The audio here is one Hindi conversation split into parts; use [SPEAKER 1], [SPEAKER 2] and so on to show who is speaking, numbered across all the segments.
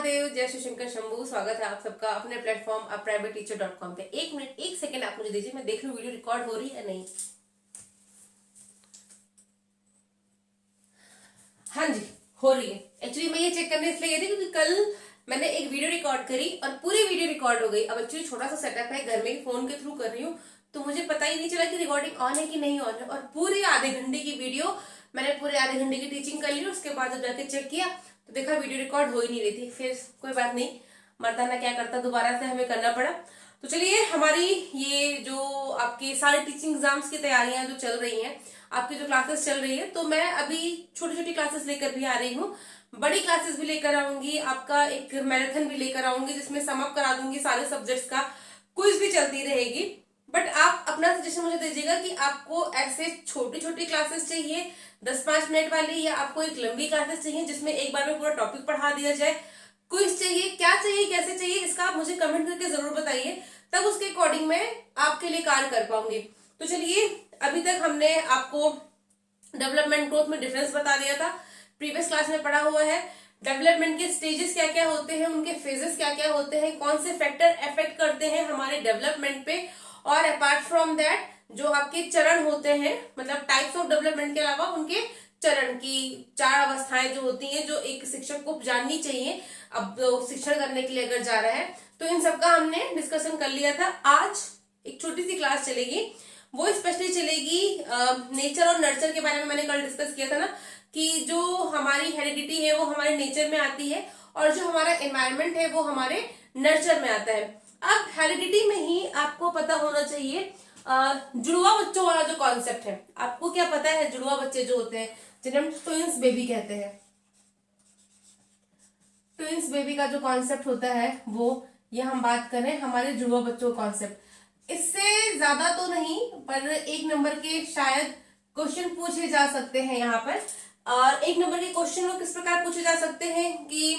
[SPEAKER 1] महादेव, जय श्री शंकर शंभू। स्वागत है आप सबका अपने प्लेटफॉर्म upprivateteacher.com पे। एक मिनट, एक सेकंड आप मुझे दीजिए, मैं देख लूं वीडियो रिकॉर्ड हो रही है या नहीं। हाँ जी, हो रही है। एक्चुअली मैं ये चेक करने इसलिए गई थी क्योंकि कल मैंने एक वीडियो रिकॉर्ड करी और पूरी वीडियो रिकॉर्ड हो गई। अब एक्चुअली छोटा सा सेटअप है, घर में फोन के थ्रू कर रही हूँ, तो मुझे पता ही नहीं चला कि रिकॉर्डिंग ऑन है कि नहीं ऑन है। और पूरी आधे घंटे की वीडियो मैंने पूरे आधे घंटे की टीचिंग कर ली। उसके बाद जब जाके चेक किया तो देखा वीडियो रिकॉर्ड हो ही नहीं रही थी। फिर कोई बात नहीं, मर्दाना क्या करता, दोबारा से हमें करना पड़ा। तो चलिए, हमारी ये जो आपके सारे टीचिंग एग्जाम्स की तैयारियां जो चल रही हैं, आपकी जो क्लासेस चल रही है, तो मैं अभी छोटी छोटी क्लासेस लेकर भी आ रही हूँ, बड़ी क्लासेस भी लेकर आऊंगी, आपका एक मैराथन भी लेकर आऊंगी जिसमें सम अप करा दूंगी सारे सब्जेक्ट्स का। क्विज भी चलती रहेगी। बट आप अपना सजेशन मुझे दीजिएगा कि आपको ऐसे छोटी छोटी क्लासेस चाहिए 10-5 मिनट वाली, या आपको एक लंबी क्लासेस चाहिए जिसमें एक बार में पूरा टॉपिक पढ़ा दिया जाए। क्विज चाहिए, क्या चाहिए, कैसे चाहिए, इसका आप मुझे कमेंट करके जरूर बताइए, तब उसके अकॉर्डिंग मैं आपके लिए कार्य कर पाऊंगी। तो चलिए, अभी तक हमने आपको डेवलपमेंट ग्रोथ में डिफरेंस बता दिया था, प्रीवियस क्लास में पढ़ा हुआ है। डेवलपमेंट के स्टेजेस क्या क्या होते हैं, उनके फेजेस क्या क्या होते हैं, कौन से फैक्टर अफेक्ट करते हैं हमारे डेवलपमेंट पे, और अपार्ट फ्रॉम दैट जो आपके चरण होते हैं, मतलब टाइप्स ऑफ डेवलपमेंट के अलावा उनके चरण की 4 अवस्थाएं जो होती हैं, जो एक शिक्षक को जाननी चाहिए अब शिक्षण करने के लिए अगर जा रहा है। तो इन सबका हमने डिस्कशन कर लिया था। आज एक छोटी सी क्लास चलेगी, वो स्पेशली चलेगी नेचर और नर्चर के बारे में। मैंने कल डिस्कस किया था ना कि जो हमारी हेरिडिटी है वो हमारे नेचर में आती है, और जो हमारा एनवायरमेंट है वो हमारे नर्चर में आता है। अब हेरिडिटी में ही आपको पता होना चाहिए जुड़वा बच्चों वाला जो कॉन्सेप्ट है। आपको क्या पता है जुड़वा बच्चे जो होते हैं, जिन्हें हम ट्विंस बेबी कहते हैं। ट्विंस बेबी का जो कॉन्सेप्ट होता है वो, ये हम बात करें हमारे जुड़वा बच्चों का कॉन्सेप्ट, इससे ज्यादा तो नहीं, पर 1 नंबर के शायद क्वेश्चन पूछे जा सकते हैं यहाँ पर। और 1 नंबर के क्वेश्चन वो किस प्रकार पूछे जा सकते हैं कि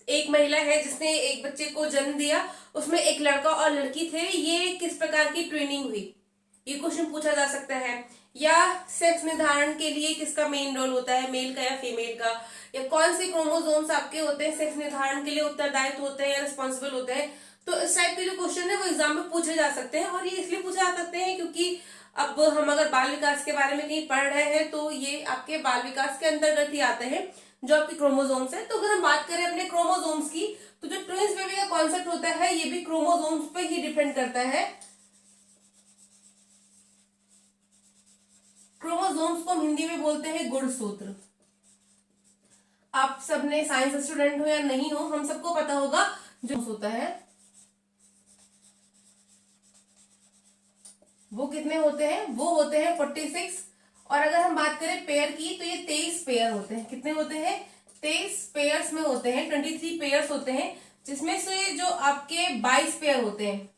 [SPEAKER 1] एक महिला है जिसने एक बच्चे को जन्म दिया, उसमें एक लड़का और लड़की थे, ये किस प्रकार की ट्रेनिंग हुई, ये क्वेश्चन पूछा जा सकता है। या सेक्स निर्धारण के लिए किसका मेन रोल होता है, मेल का या फीमेल का, या कौन से क्रोमोसोम्स आपके होते हैं सेक्स निर्धारण के लिए उत्तरदायित्व होते हैं या रिस्पॉन्सिबल होते हैं। तो इस टाइप के जो क्वेश्चन है वो एग्जाम में पूछे जा सकते हैं। और ये इसलिए पूछे जा सकते हैं क्योंकि अब हम अगर बाल विकास के बारे में कहीं पढ़ रहे हैं तो ये आपके बाल विकास के अंतर्गत ही आते हैं, जो आपके क्रोमोसोम्स है। तो अगर हम बात करें अपने क्रोमोसोम्स की, तो जो ट्विंस बेबी का कॉन्सेप्ट होता है ये भी क्रोमोसोम्स पे ही डिपेंड करता है। क्रोमोसोम्स को हम हिंदी में बोलते हैं गुणसूत्र। आप सबने साइंस स्टूडेंट हो या नहीं हो, हम सबको पता होगा जो होता है वो कितने होते हैं, वो होते हैं 46। और अगर हम बात करें पेयर की तो ये 23 पेयर होते हैं। कितने होते हैं, 23 पेयर्स में होते हैं, 23 पेयर्स होते हैं, जिसमें से जो आपके 22 पेयर होते हैं,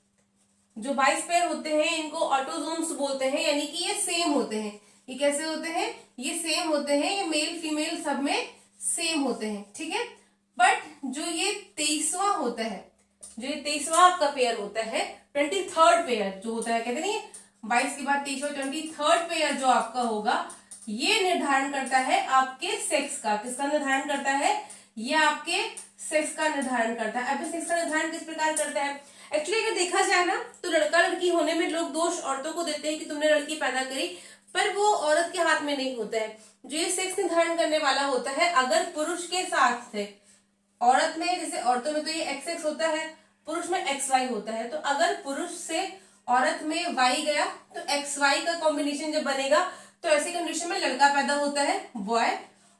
[SPEAKER 1] जो 22 पेयर होते हैं इनको ऑटोजोम्स बोलते हैं, यानी कि ये सेम होते हैं। ये कैसे होते हैं, ये सेम होते हैं, ये मेल फीमेल सब में सेम होते हैं, ठीक है। बट जो ये 23वां होता है, जो ये 23वां आपका पेयर होता है, 23rd पेयर जो होता है, कहते नहीं 22 के बाद 23वां 23rd पेयर जो आपका होगा, ये निर्धारण करता है आपके सेक्स का। किसका निर्धारण करता है, ये आपके सेक्स का निर्धारण करता है। अब सेक्स का निर्धारण किस प्रकार करता है, एक्चुअली अगर देखा जाए ना तो लड़का लड़की होने में लोग दोष औरतों को देते हैं कि तुमने लड़की पैदा करी, पर वो औरत के हाथ में नहीं होता है। जो ये सेक्स निर्धारण करने वाला होता है, अगर पुरुष के साथ से औरत में, जैसे औरतों में तो ये XX होता है, पुरुष में XY होता है, तो अगर पुरुष से औरत में Y गया तो XY का कॉम्बिनेशन जब बनेगा तो ऐसी कंडीशन में लड़का पैदा होता है, बॉय।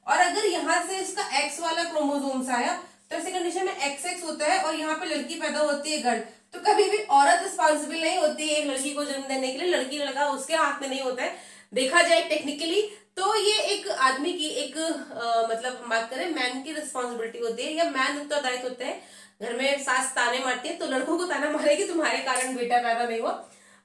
[SPEAKER 1] और अगर यहाँ से इसका X वाला क्रोमोसोम्स आया तो ऐसी कंडीशन में XX होता है, और यहाँ पे लड़की पैदा होती है, गर्ल। तो कभी भी औरत रिस्पॉन्सिबल नहीं होती है एक लड़की को जन्म देने के लिए, लड़की लड़का उसके हाथ में नहीं होता है। देखा जाए टेक्निकली तो ये एक आदमी की एक मतलब हम बात करें मैन की रिस्पॉन्सिबिलिटी होती है, या मैन उत्तरदायित्व होते हैं। घर में सास ताने मारती है तो लड़कों को ताना मारेगी तुम्हारे कारण बेटा पैदा नहीं हुआ।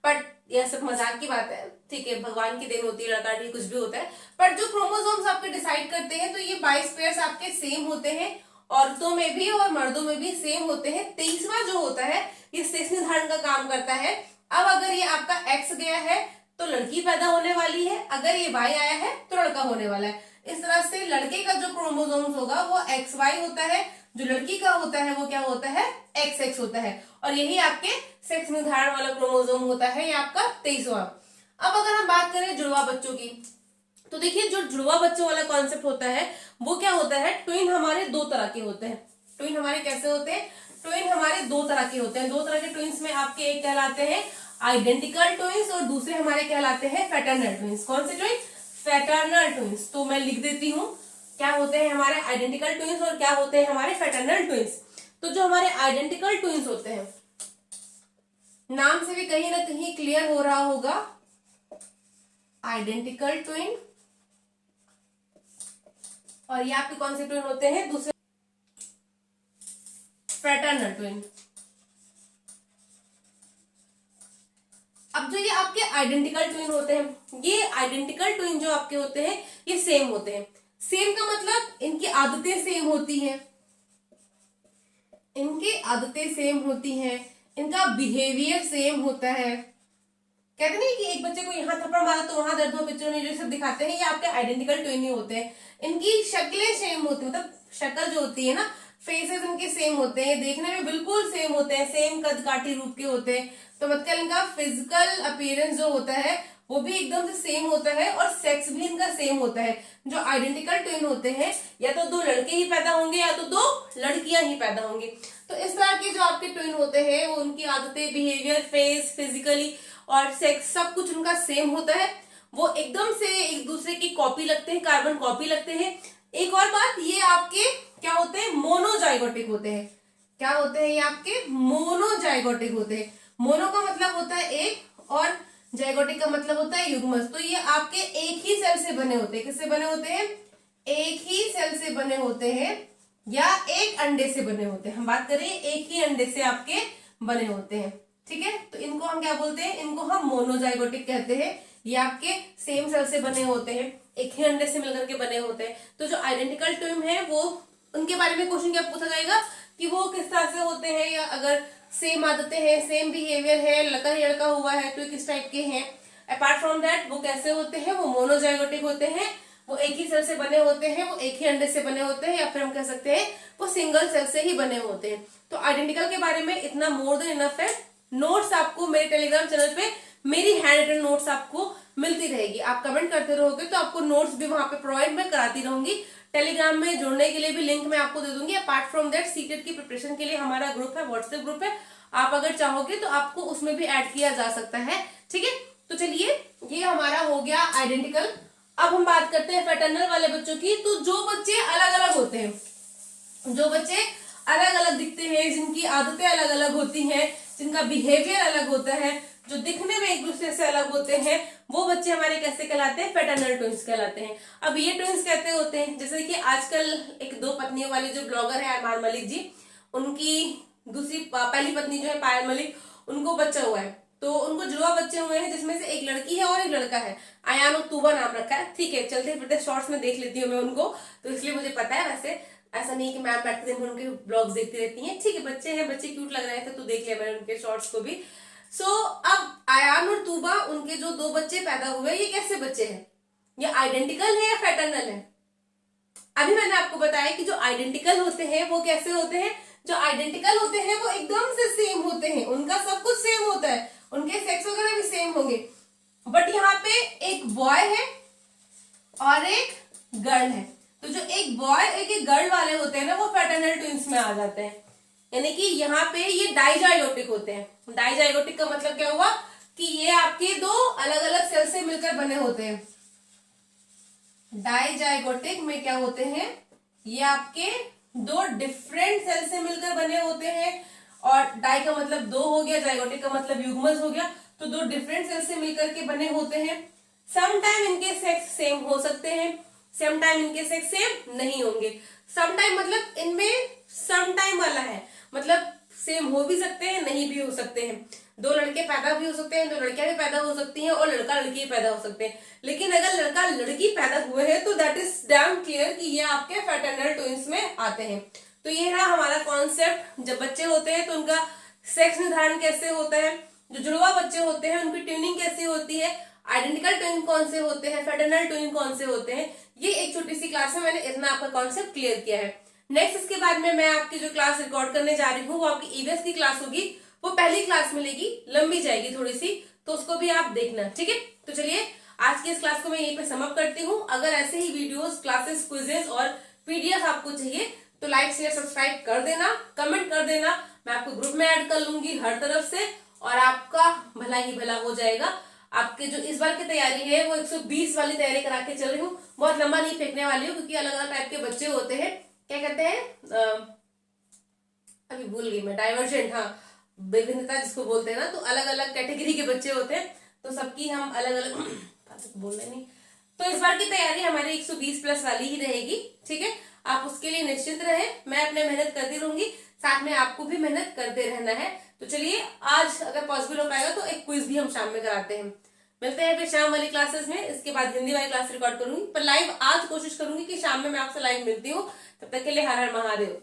[SPEAKER 1] बट यह सब मजाक की बात है, ठीक है, भगवान की देन होती है, लड़का लड़की कुछ भी होता है। पर जो क्रोमोसोम्स आपके डिसाइड करते हैं, तो ये 22 पेयर्स आपके सेम होते हैं, औरतों में भी और मर्दों में भी सेम होते हैं। 23वां जो होता है ये सेक्स निर्धारण का काम करता है। अब अगर ये आपका X गया है तो लड़की पैदा होने वाली है, अगर ये Y आया है तो लड़का होने वाला है। इस तरह से लड़के का जो क्रोमोसोम्स होगा वो XY होता है, जो लड़की का होता है वो क्या होता है, XX होता है, और यही आपके सेक्स निर्धारण वाला क्रोमोसोम होता है, ये आपका 23वां। अब अगर हम बात करें जुड़वा बच्चों की, तो देखिए जो जुड़वा बच्चों वाला कॉन्सेप्ट होता है वो क्या होता है, ट्विन हमारे दो तरह के होते हैं। ट्विन हमारे कैसे होते हैं, ट्विन हमारे दो तरह के होते हैं। दो तरह के ट्विन्स में आपके एक कहलाते हैं आइडेंटिकल ट्विन्स और दूसरे हमारे कहलाते हैं फ्रेटर्नल ट्विन्स। कौन से ट्विन, फ्रेटर्नल ट्विन्स। तो मैं लिख देती हूँ क्या होते हैं हमारे आइडेंटिकल ट्विन्स और क्या होते हैं हमारे फ्रेटर्नल ट्विन्स। तो जो हमारे आइडेंटिकल ट्विन्स होते हैं, नाम से भी कहीं ना कहीं क्लियर हो रहा होगा, आइडेंटिकल ट्विन, और ये आपके कौन से ट्विन होते हैं, दूसरे फ्रेटर्नल ट्विन। अब जो ये आपके आइडेंटिकल ट्विन होते हैं, ये आइडेंटिकल ट्विन जो आपके होते हैं ये सेम होते हैं। सेम का मतलब इनकी आदतें सेम होती हैं, इनकी आदतें सेम होती हैं, इनका बिहेवियर सेम होता है। कहते नहीं कि एक बच्चे को यहाँ थप्पड़ मारा तो वहां दर्द हो, पिक्चर में जो सब दिखाते हैं ये आपके आइडेंटिकल ट्विन ही होते हैं। इनकी शक्लें सेम होती है, मतलब शक्ल जो होती है ना, फेसेस इनके सेम होते हैं, देखने में बिल्कुल सेम होते हैं, सेम कद काठी रूप के होते हैं। तो मतलब इनका फिजिकल अपीयरेंस जो होता है वो भी एकदम से सेम होता है और सेक्स भी इनका सेम होता है। जो आइडेंटिकल ट्विन होते हैं या तो दो लड़के ही पैदा होंगे या तो दो लड़कियां ही पैदा होंगी। तो इस तरह के जो आपके ट्विन होते हैं वो उनकी आदतें, बिहेवियर, फेस, फिजिकली और सेक्स सब कुछ उनका सेम होता है। वो एकदम से एक दूसरे की कॉपी लगते हैं, कार्बन कॉपी लगते हैं। एक और बात, ये आपके क्या होते हैं, मोनोजाइगोटिक होते हैं। क्या होते हैं ये आपके मोनोजाइगोटिक होते हैं। मोनो का मतलब होता है एक और जाइगोटिक का मतलब होता है युग्मज। तो ये आपके एक ही सेल से बने होते हैं। किससे बने होते हैं, एक ही सेल से बने होते हैं या एक अंडे से बने होते हैं। हम बात करें एक ही अंडे से आपके बने होते हैं, ठीक है। तो इनको हम क्या बोलते हैं, इनको हम मोनोजाइगोटिक कहते हैं। ये आपके सेम सेल से बने होते हैं, एक ही अंडे से मिलकर के बने होते हैं। तो जो आइडेंटिकल ट्विन है वो, उनके बारे में क्वेश्चन क्या पूछा जाएगा कि वो किस तरह से होते हैं, या अगर सेम आदतें हैं, सेम बिहेवियर है, लड़का ही लड़का हुआ है तो किस टाइप के हैं। अपार्ट फ्रॉम दैट वो कैसे होते हैं, वो मोनोजाइगोटिक होते हैं, वो एक ही सेल से बने होते हैं, वो एक ही अंडे से बने होते हैं, या फिर हम कह सकते हैं वो सिंगल सेल से ही बने होते हैं। तो आइडेंटिकल के बारे में इतना मोर देन इनफ है। नोट्स आपको मेरे टेलीग्राम चैनल पे, मेरी हैंड रिटन नोट्स आपको मिलती रहेगी। आप कमेंट करते रहोगे तो आपको नोट्स भी वहां पे प्रोवाइड मैं कराती रहूंगी। टेलीग्राम में जुड़ने के लिए भी लिंक मैं आपको दे दूंगी। अपार्ट फ्रॉम दैट सीटेट की प्रिपरेशन के लिए हमारा ग्रुप है, व्हाट्सएप ग्रुप है, आप अगर चाहोगे तो आपको उसमें भी ऐड किया जा सकता है, ठीक है। तो चलिए, ये हमारा हो गया आइडेंटिकल। अब हम बात करते हैं फ्रेटर्नल वाले बच्चों की। तो जो बच्चे अलग अलग होते हैं, जो बच्चे अलग अलग दिखते हैं, जिनकी आदतें अलग अलग होती हैं, जिनका बिहेवियर अलग होता है, जो दिखने में एक दूसरे से अलग होते हैं, वो बच्चे हमारे कैसे कहलाते हैं, फ्रेटर्नल ट्विंस कहलाते हैं। अब ये ट्विंस कैसे होते हैं, जैसे कि आजकल एक दो पत्नियों वाले जो ब्लॉगर है अरमान मलिक जी, उनकी दूसरी पहली पत्नी जो है पायल मलिक, उनको बच्चा हुआ है। तो उनको जुड़वा बच्चे हुए हैं, जिसमें से एक लड़की है और एक लड़का है। अयान और तूबा नाम रखा है, ठीक है। चलते फिरते शॉर्ट्स में देख लेती हूँ मैं उनको, तो इसलिए मुझे पता है। वैसे ऐसा नहीं कि मैम बैठते दिन भर उनके ब्लॉग्स देखती रहती हैं, ठीक है। बच्चे हैं, बच्चे क्यूट लग रहे थे तो देख लिया मैंने उनके शॉर्ट्स को भी। अब अयान और तूबा, उनके जो दो बच्चे पैदा हुए, ये कैसे बच्चे हैं, ये आइडेंटिकल है या फ्रेटर्नल है। अभी मैंने आपको बताया कि जो आइडेंटिकल होते हैं वो कैसे होते हैं, जो आइडेंटिकल होते हैं वो एकदम से सेम होते हैं, उनका सब कुछ सेम होता है, उनके सेक्स वगैरह भी सेम होंगे। बट यहाँ पे एक बॉय है और एक गर्ल है। तो जो एक बॉय एक गर्ल वाले होते हैं ना, वो फ्रेटर्नल ट्विंस में आ जाते हैं। यानी कि यहाँ पे ये डाइजाइगोटिक होते हैं। डाइजाइगोटिक का मतलब क्या हुआ कि ये आपके दो अलग अलग सेल से मिलकर बने होते हैं। डाइजाइगोटिक में क्या होते हैं, ये आपके दो डिफरेंट सेल से मिलकर बने होते हैं। और डाई का मतलब दो हो गया, जाइगोटिक का मतलब युग्मज हो गया। तो दो डिफरेंट सेल से मिलकर के बने होते हैं। समटाइम इनके सेक्स सेम हो सकते हैं, समटाइम इनके सेक्स सेम नहीं होंगे। समटाइम मतलब इनमें समटाइम वाला है, मतलब सेम हो भी सकते हैं, नहीं भी हो सकते हैं। दो लड़के पैदा भी हो सकते हैं, दो लड़कियां भी पैदा हो सकती हैं, और लड़का लड़की पैदा हो सकते हैं। लेकिन अगर लड़का लड़की पैदा हुए हैं तो दैट इज डैम क्लियर कि ये आपके फ्रेटर्नल ट्विंस में आते हैं। तो ये रहा हमारा कॉन्सेप्ट। जब बच्चे होते हैं तो उनका सेक्स निर्धारण कैसे होता है, जो जुड़वा बच्चे होते हैं उनकी ट्यूनिंग कैसी होती है, आइडेंटिकल ट्विन कौन से होते हैं, फ्रेटर्नल ट्विन कौन से होते हैं, ये एक छोटी सी क्लास में मैंने इतना आपका कॉन्सेप्ट क्लियर किया है। नेक्स्ट इसके बाद में मैं आपकी जो क्लास रिकॉर्ड करने जा रही हूँ वो आपकी ईवीएस की क्लास होगी, वो पहली क्लास में लेगी, लंबी जाएगी थोड़ी सी, तो उसको भी आप देखना, ठीक है। तो चलिए आज की इस क्लास को मैं यहीं पे समाप्त करती हूँ। अगर ऐसे ही वीडियोस, क्लासेस, क्विजेस और पीडीएफ आपको चाहिए तो लाइक शेयर सब्सक्राइब कर देना, कमेंट कर देना, मैं आपको ग्रुप में ऐड कर लूंगी हर तरफ से, और आपका भला ही भला हो जाएगा। आपके जो इस बार की तैयारी है वो 120 वाली तैयारी करा के चल रही हूँ, बहुत लंबा नहीं फेंकने वाली हूँ, क्योंकि अलग अलग टाइप के बच्चे होते हैं, क्या कहते हैं अभी भूल गई मैं, डाइवर्जेंट, हाँ, विभिन्नता जिसको बोलते हैं ना, तो अलग अलग कैटेगरी के बच्चे होते हैं, तो सबकी हम अलग अलग बोल रहे नहीं। तो इस बार की तैयारी हमारी 120 प्लस वाली ही रहेगी, ठीक है। आप उसके लिए निश्चिंत रहे, मैं अपने मेहनत करती रहूंगी, साथ में आपको भी मेहनत करते रहना है। तो चलिए आज अगर पॉसिबल हो पाएगा तो एक क्विज भी हम शाम में कराते हैं। मिलते हैं फिर शाम वाली क्लासेस में, इसके बाद हिंदी वाली क्लास रिकॉर्ड करूंगी, पर लाइव आज कोशिश करूंगी कि शाम में मैं आपसे लाइव मिलती हूँ। तब तक के लिए हर हर महादेव।